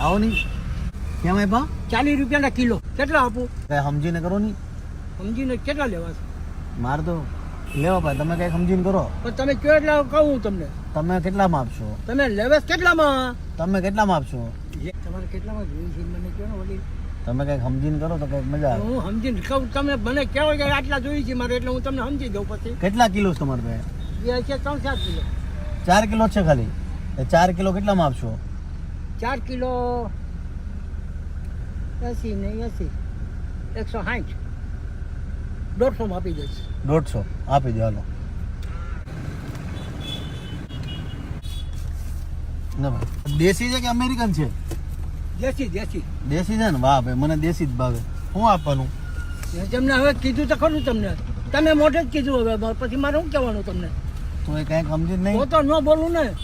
આવો નહીં કેમ આપ્યા 40 રૂપિયાના કિલો. કેટલા આપું? કઈ સમજીને કરો નહીં સમજીને કેટલા લેવા છે? માર તો લેવા ભાઈ તમે કઈ સમજીને કરો. પણ તમે કયો એટલે કહું તમને. તમે કેટલામાં આપશો? તમે લેવેસ કેટલામાં? તમે કેટલામાં આપશો? તમારે કેટલામાં જોયું છે મને કહો ને વડીલ. તમે કઈક સમજીને કરો તો કઈક મજા આવે. હું સમજીને કહું, તમે મને કહો કે આટલા જોઈ છે મારે, એટલે હું તમને સમજી દઉં. પછી કેટલા કિલો છે તમારે પાસે? એ છે 3-4 કિલો. 4 કિલો છે ખાલી. એ 4 કિલો કેટલામાં આપશો? 4 કિલો 80 ને 80 160 150 માં આપી દઈશ. 150 આપી દો હાલો. ના ભાઈ દેશી છે કે અમેરિકન છે? દેશી દેશી દેશી છે ને? વાહ ભાઈ મને દેશી જ ભાવે. શું આપવાનું? તમને હવે કીધું તો ખરું તમને. તમે મોઢે જ કીધું, હવે પછી મારે શું કહેવાનું તમને? તો એ કઈક સમજી જ નહીં. હું તો ન બોલું ને.